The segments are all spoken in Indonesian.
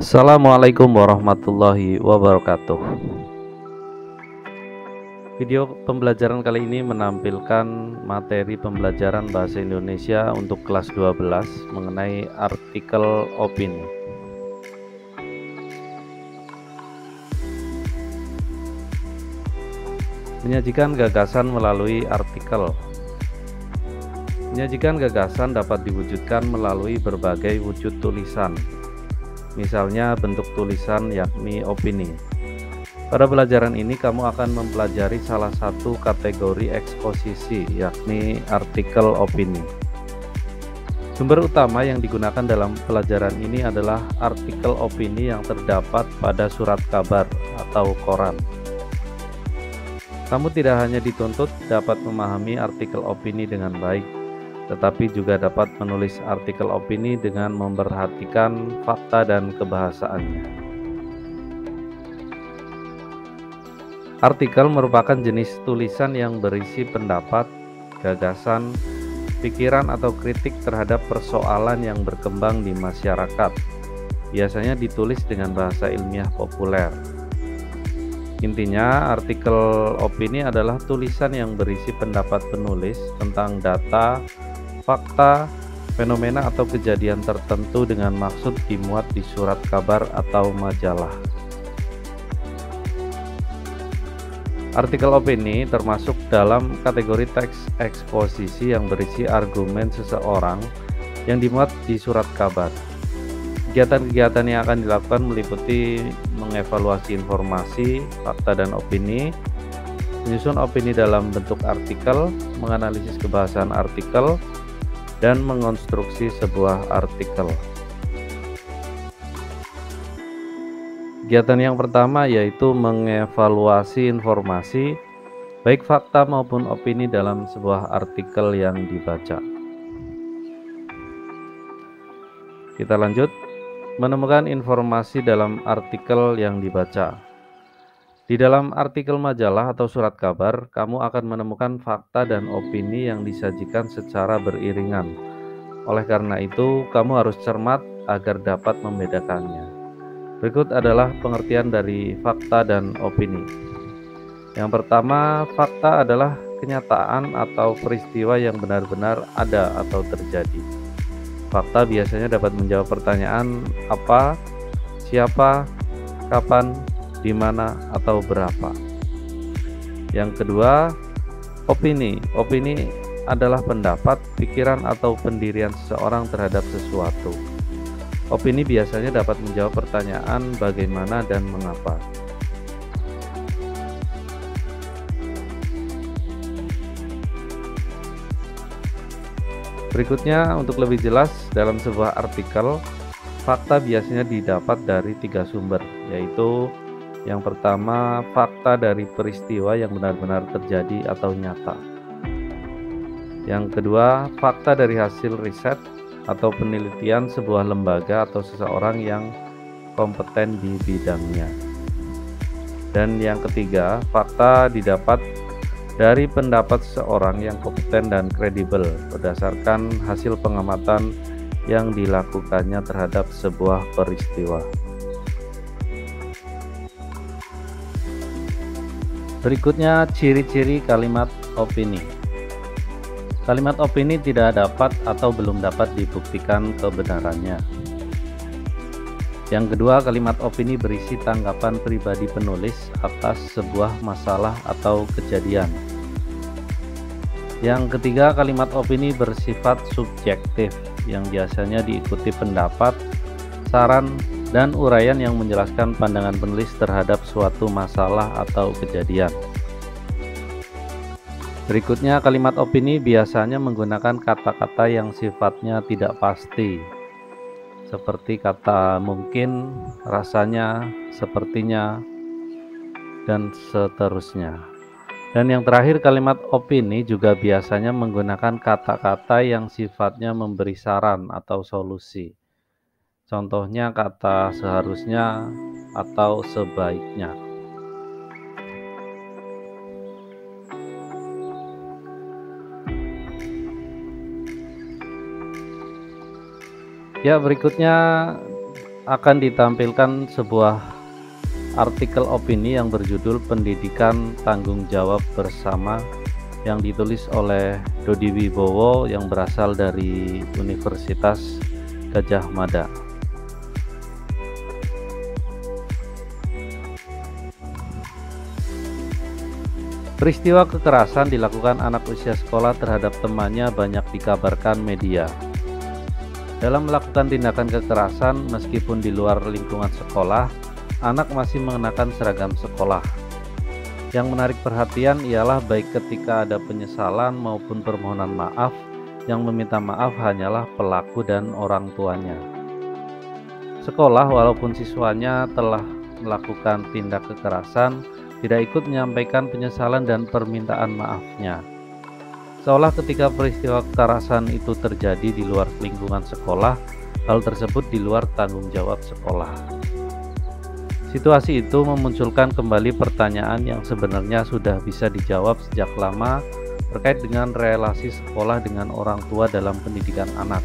Assalamualaikum warahmatullahi wabarakatuh. Video pembelajaran kali ini menampilkan materi pembelajaran bahasa Indonesia untuk kelas 12 mengenai artikel opini. Menyajikan gagasan melalui artikel. Menyajikan gagasan dapat diwujudkan melalui berbagai wujud tulisan. Misalnya bentuk tulisan yakni opini. Pada pelajaran ini kamu akan mempelajari salah satu kategori eksposisi yakni artikel opini. Sumber utama yang digunakan dalam pelajaran ini adalah artikel opini yang terdapat pada surat kabar atau koran. Kamu tidak hanya dituntut dapat memahami artikel opini dengan baik, tetapi juga dapat menulis artikel opini dengan memperhatikan fakta dan kebahasaannya. Artikel merupakan jenis tulisan yang berisi pendapat, gagasan, pikiran atau kritik terhadap persoalan yang berkembang di masyarakat. Biasanya ditulis dengan bahasa ilmiah populer. Intinya, artikel opini adalah tulisan yang berisi pendapat penulis tentang data, fakta, fenomena atau kejadian tertentu dengan maksud dimuat di surat kabar atau majalah. Artikel opini termasuk dalam kategori teks eksposisi yang berisi argumen seseorang yang dimuat di surat kabar. Kegiatan-kegiatan yang akan dilakukan meliputi mengevaluasi informasi, fakta, dan opini, menyusun opini dalam bentuk artikel, menganalisis kebahasaan artikel, dan mengonstruksi sebuah artikel. Kegiatan yang pertama yaitu mengevaluasi informasi, baik fakta maupun opini dalam sebuah artikel yang dibaca. Kita lanjut, menemukan informasi dalam artikel yang dibaca. Di dalam artikel majalah atau surat kabar, kamu akan menemukan fakta dan opini yang disajikan secara beriringan. Oleh karena itu, kamu harus cermat agar dapat membedakannya. Berikut adalah pengertian dari fakta dan opini. Yang pertama, fakta adalah kenyataan atau peristiwa yang benar-benar ada atau terjadi. Fakta biasanya dapat menjawab pertanyaan apa, siapa, kapan, di mana, atau berapa. Yang kedua, opini. Opini adalah pendapat, pikiran, atau pendirian seseorang terhadap sesuatu. Opini biasanya dapat menjawab pertanyaan bagaimana dan mengapa. Berikutnya, untuk lebih jelas, dalam sebuah artikel, fakta biasanya didapat dari 3 sumber, yaitu yang pertama, fakta dari peristiwa yang benar-benar terjadi atau nyata. Yang kedua, fakta dari hasil riset atau penelitian sebuah lembaga atau seseorang yang kompeten di bidangnya. Dan yang ketiga, fakta didapat dari pendapat seseorang yang kompeten dan kredibel berdasarkan hasil pengamatan yang dilakukannya terhadap sebuah peristiwa. Berikutnya, ciri-ciri kalimat opini. Kalimat opini tidak dapat atau belum dapat dibuktikan kebenarannya. Yang kedua, kalimat opini berisi tanggapan pribadi penulis atas sebuah masalah atau kejadian. Yang ketiga, kalimat opini bersifat subjektif yang biasanya diikuti pendapat, saran, dan uraian yang menjelaskan pandangan penulis terhadap suatu masalah atau kejadian. Berikutnya, kalimat opini biasanya menggunakan kata-kata yang sifatnya tidak pasti, seperti kata mungkin, rasanya, sepertinya, dan seterusnya. Dan yang terakhir, kalimat opini juga biasanya menggunakan kata-kata yang sifatnya memberi saran atau solusi. Contohnya kata seharusnya atau sebaiknya. Ya, berikutnya akan ditampilkan sebuah artikel opini yang berjudul Pendidikan Tanggung Jawab Bersama yang ditulis oleh Dodi Wibowo yang berasal dari Universitas Gadjah Mada. Peristiwa kekerasan dilakukan anak usia sekolah terhadap temannya banyak dikabarkan media. Dalam melakukan tindakan kekerasan, meskipun di luar lingkungan sekolah, anak masih mengenakan seragam sekolah. Yang menarik perhatian ialah baik ketika ada penyesalan maupun permohonan maaf, yang meminta maaf hanyalah pelaku dan orang tuanya. Sekolah, walaupun siswanya telah melakukan tindak kekerasan, tidak ikut menyampaikan penyesalan dan permintaan maafnya. Seolah ketika peristiwa kekerasan itu terjadi di luar lingkungan sekolah, hal tersebut di luar tanggung jawab sekolah. Situasi itu memunculkan kembali pertanyaan yang sebenarnya sudah bisa dijawab sejak lama terkait dengan relasi sekolah dengan orang tua dalam pendidikan anak.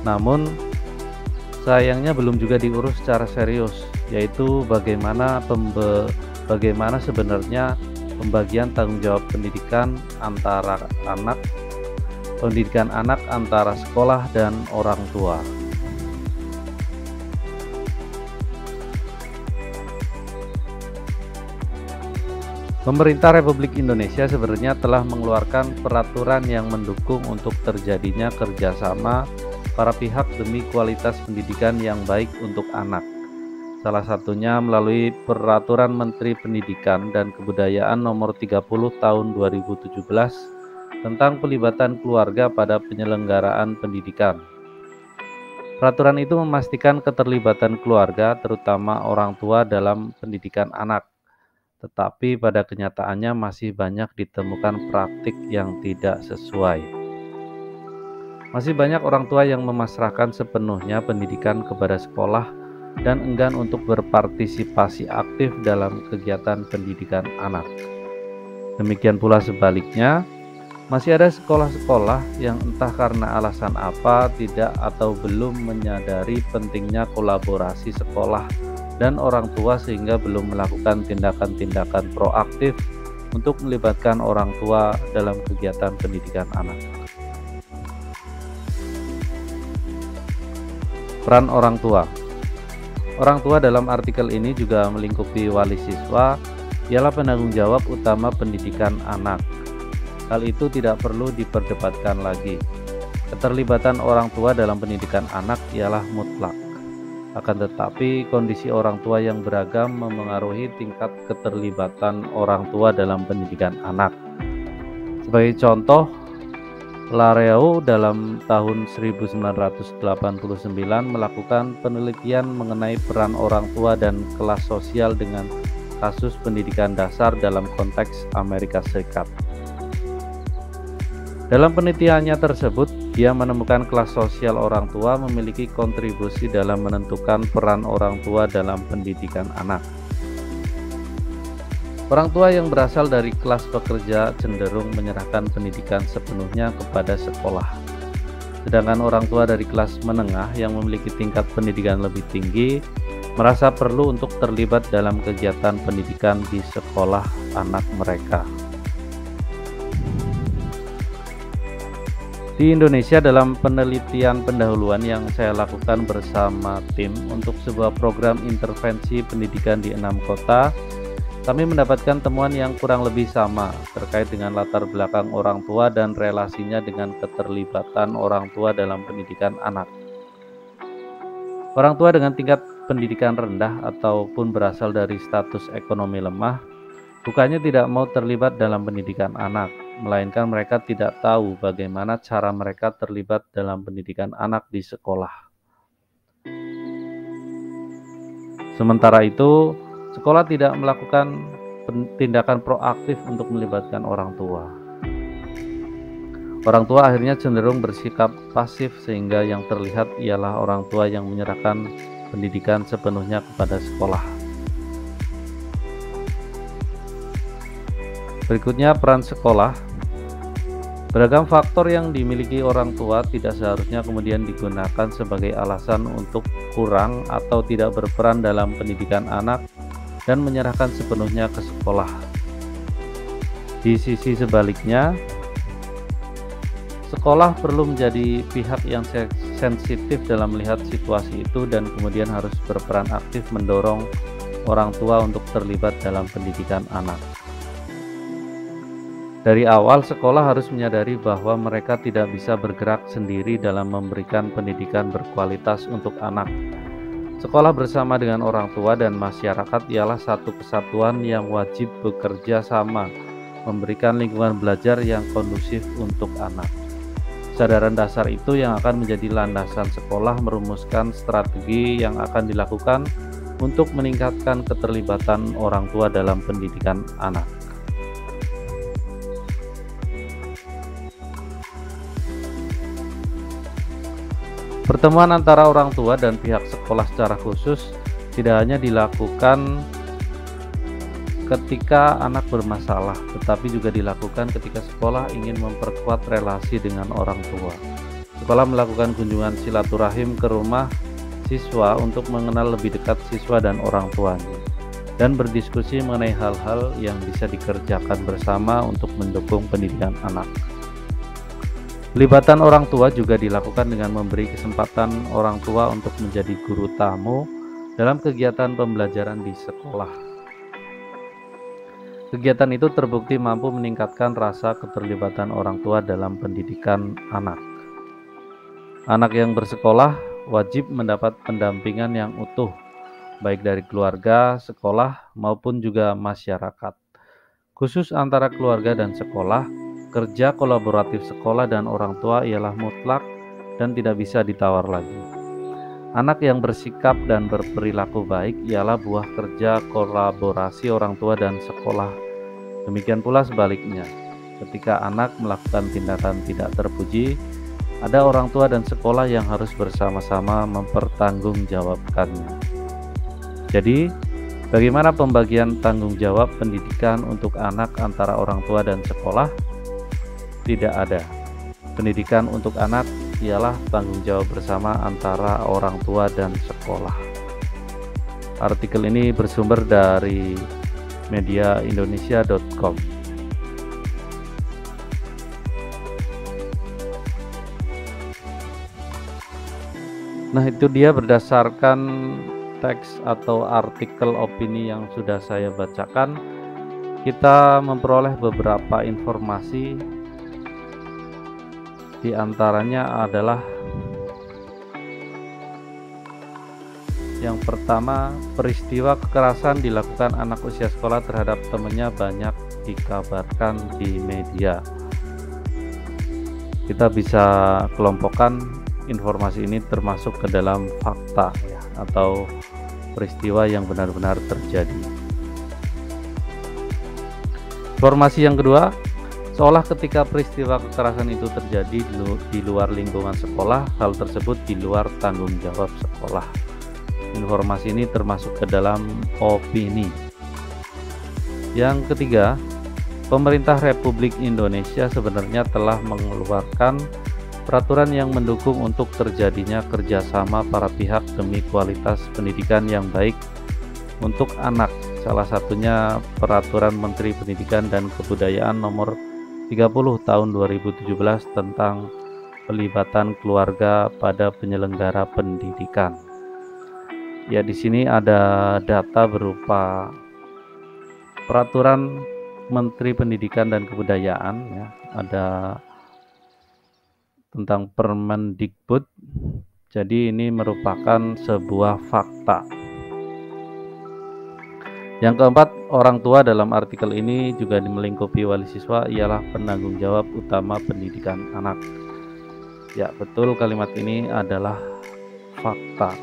Namun, sayangnya belum juga diurus secara serius, yaitu bagaimana sebenarnya pembagian tanggung jawab pendidikan anak antara sekolah dan orang tua. Pemerintah Republik Indonesia sebenarnya telah mengeluarkan peraturan yang mendukung untuk terjadinya kerjasama para pihak demi kualitas pendidikan yang baik untuk anak. Salah satunya melalui Peraturan Menteri Pendidikan dan Kebudayaan Nomor 30 Tahun 2017 tentang pelibatan keluarga pada penyelenggaraan pendidikan. Peraturan itu memastikan keterlibatan keluarga, terutama orang tua dalam pendidikan anak. Tetapi pada kenyataannya masih banyak ditemukan praktik yang tidak sesuai. Masih banyak orang tua yang memasrahkan sepenuhnya pendidikan kepada sekolah dan enggan untuk berpartisipasi aktif dalam kegiatan pendidikan anak. Demikian pula sebaliknya, masih ada sekolah-sekolah yang entah karena alasan apa tidak atau belum menyadari pentingnya kolaborasi sekolah dan orang tua sehingga belum melakukan tindakan-tindakan proaktif untuk melibatkan orang tua dalam kegiatan pendidikan anak. Peran orang tua. Orang tua dalam artikel ini juga melingkupi wali siswa, ialah penanggung jawab utama pendidikan anak. Hal itu tidak perlu diperdebatkan lagi. Keterlibatan orang tua dalam pendidikan anak ialah mutlak. Akan tetapi, kondisi orang tua yang beragam memengaruhi tingkat keterlibatan orang tua dalam pendidikan anak. Sebagai contoh, Lareau dalam tahun 1989 melakukan penelitian mengenai peran orang tua dan kelas sosial dengan kasus pendidikan dasar dalam konteks Amerika Serikat. Dalam penelitiannya tersebut, dia menemukan kelas sosial orang tua memiliki kontribusi dalam menentukan peran orang tua dalam pendidikan anak. Orang tua yang berasal dari kelas pekerja cenderung menyerahkan pendidikan sepenuhnya kepada sekolah. Sedangkan orang tua dari kelas menengah yang memiliki tingkat pendidikan lebih tinggi merasa perlu untuk terlibat dalam kegiatan pendidikan di sekolah anak mereka. Di Indonesia, dalam penelitian pendahuluan yang saya lakukan bersama tim untuk sebuah program intervensi pendidikan di 6 kota, kami mendapatkan temuan yang kurang lebih sama terkait dengan latar belakang orang tua dan relasinya dengan keterlibatan orang tua dalam pendidikan anak. Orang tua dengan tingkat pendidikan rendah ataupun berasal dari status ekonomi lemah, bukannya tidak mau terlibat dalam pendidikan anak, melainkan mereka tidak tahu bagaimana cara mereka terlibat dalam pendidikan anak di sekolah. Sementara itu, sekolah tidak melakukan tindakan proaktif untuk melibatkan orang tua. Orang tua akhirnya cenderung bersikap pasif sehingga yang terlihat ialah orang tua yang menyerahkan pendidikan sepenuhnya kepada sekolah. Berikutnya, peran sekolah. Beragam faktor yang dimiliki orang tua tidak seharusnya kemudian digunakan sebagai alasan untuk kurang atau tidak berperan dalam pendidikan anak dan menyerahkan sepenuhnya ke sekolah. Di sisi sebaliknya, sekolah perlu menjadi pihak yang sensitif dalam melihat situasi itu dan kemudian harus berperan aktif mendorong orang tua untuk terlibat dalam pendidikan anak. Dari awal, sekolah harus menyadari bahwa mereka tidak bisa bergerak sendiri dalam memberikan pendidikan berkualitas untuk anak. Sekolah bersama dengan orang tua dan masyarakat ialah satu kesatuan yang wajib bekerja sama, memberikan lingkungan belajar yang kondusif untuk anak. Kesadaran dasar itu yang akan menjadi landasan sekolah merumuskan strategi yang akan dilakukan untuk meningkatkan keterlibatan orang tua dalam pendidikan anak. Pertemuan antara orang tua dan pihak sekolah secara khusus tidak hanya dilakukan ketika anak bermasalah, tetapi juga dilakukan ketika sekolah ingin memperkuat relasi dengan orang tua. Sekolah melakukan kunjungan silaturahim ke rumah siswa untuk mengenal lebih dekat siswa dan orang tuanya, dan berdiskusi mengenai hal-hal yang bisa dikerjakan bersama untuk mendukung pendidikan anak. Pelibatan orang tua juga dilakukan dengan memberi kesempatan orang tua untuk menjadi guru tamu dalam kegiatan pembelajaran di sekolah. Kegiatan itu terbukti mampu meningkatkan rasa keterlibatan orang tua dalam pendidikan anak. Anak yang bersekolah wajib mendapat pendampingan yang utuh, baik dari keluarga, sekolah, maupun juga masyarakat. Khusus antara keluarga dan sekolah, kerja kolaboratif sekolah dan orang tua ialah mutlak dan tidak bisa ditawar lagi. Anak yang bersikap dan berperilaku baik ialah buah kerja kolaborasi orang tua dan sekolah. Demikian pula sebaliknya, ketika anak melakukan tindakan tidak terpuji, ada orang tua dan sekolah yang harus bersama-sama mempertanggungjawabkannya. Jadi, bagaimana pembagian tanggung jawab pendidikan untuk anak antara orang tua dan sekolah? Tidak ada. Pendidikan untuk anak ialah tanggung jawab bersama antara orang tua dan sekolah. Artikel ini bersumber dari mediaindonesia.com. Nah, itu dia berdasarkan teks atau artikel opini yang sudah saya bacakan. Kita memperoleh beberapa informasi. Di antaranya adalah yang pertama, peristiwa kekerasan dilakukan anak usia sekolah terhadap temannya banyak dikabarkan di media. Kita bisa kelompokkan informasi ini termasuk ke dalam fakta ya, atau peristiwa yang benar-benar terjadi. Informasi yang kedua, seolah ketika peristiwa kekerasan itu terjadi di luar lingkungan sekolah, hal tersebut di luar tanggung jawab sekolah. Informasi ini termasuk ke dalam opini. Yang ketiga, pemerintah Republik Indonesia sebenarnya telah mengeluarkan peraturan yang mendukung untuk terjadinya kerjasama para pihak demi kualitas pendidikan yang baik untuk anak. Salah satunya Peraturan Menteri Pendidikan dan Kebudayaan Nomor 30 tahun 2017 tentang pelibatan keluarga pada penyelenggara pendidikan. Ya, di sini ada data berupa Peraturan Menteri Pendidikan dan Kebudayaan ya, ada tentang Permendikbud. Jadi ini merupakan sebuah fakta. Yang keempat, orang tua dalam artikel ini juga melingkupi wali siswa ialah penanggung jawab utama pendidikan anak. Ya, betul, kalimat ini adalah fakta.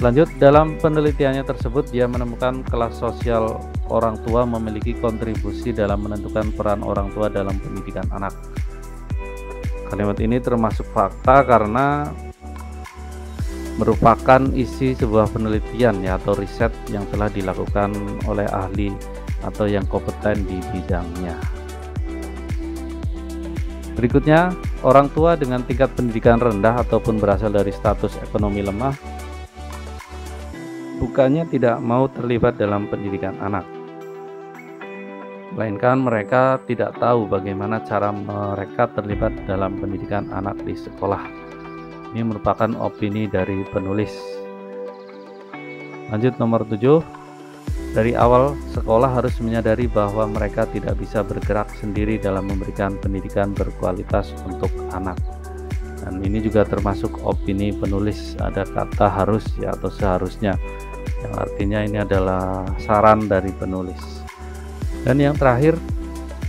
Lanjut, dalam penelitiannya tersebut dia menemukan kelas sosial orang tua memiliki kontribusi dalam menentukan peran orang tua dalam pendidikan anak. Kalimat ini termasuk fakta karena merupakan isi sebuah penelitian ya, atau riset yang telah dilakukan oleh ahli atau yang kompeten di bidangnya. Berikutnya, orang tua dengan tingkat pendidikan rendah ataupun berasal dari status ekonomi lemah bukannya tidak mau terlibat dalam pendidikan anak, melainkan mereka tidak tahu bagaimana cara mereka terlibat dalam pendidikan anak di sekolah. Ini merupakan opini dari penulis. Lanjut nomor 7. Dari awal, sekolah harus menyadari bahwa mereka tidak bisa bergerak sendiri dalam memberikan pendidikan berkualitas untuk anak. Dan ini juga termasuk opini penulis, ada kata harus ya atau seharusnya, yang artinya ini adalah saran dari penulis. Dan yang terakhir,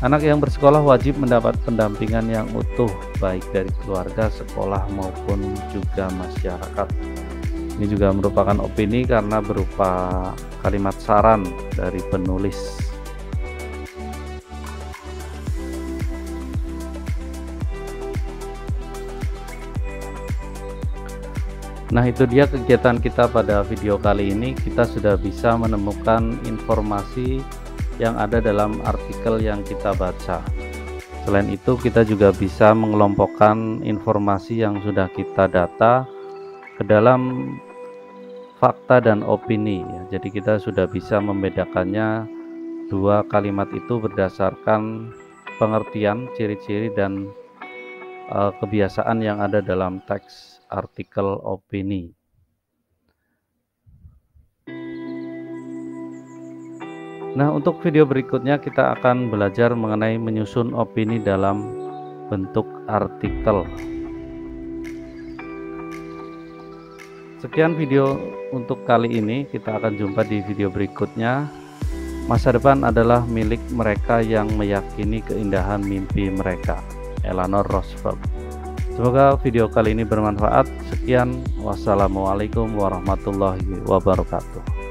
anak yang bersekolah wajib mendapat pendampingan yang utuh baik dari keluarga, sekolah maupun juga masyarakat. Ini juga merupakan opini karena berupa kalimat saran dari penulis. Nah, itu dia kegiatan kita pada video kali ini. Kita sudah bisa menemukan informasi yang ada dalam artikel yang kita baca. Selain itu, kita juga bisa mengelompokkan informasi yang sudah kita data ke dalam fakta dan opini ya. Jadi kita sudah bisa membedakannya, dua kalimat itu berdasarkan pengertian, ciri-ciri dan kebiasaan yang ada dalam teks artikel opini. Nah, untuk video berikutnya kita akan belajar mengenai menyusun opini dalam bentuk artikel. Sekian video untuk kali ini, kita akan jumpa di video berikutnya. Masa depan adalah milik mereka yang meyakini keindahan mimpi mereka. Eleanor Roosevelt. Semoga video kali ini bermanfaat. Sekian, wassalamualaikum warahmatullahi wabarakatuh.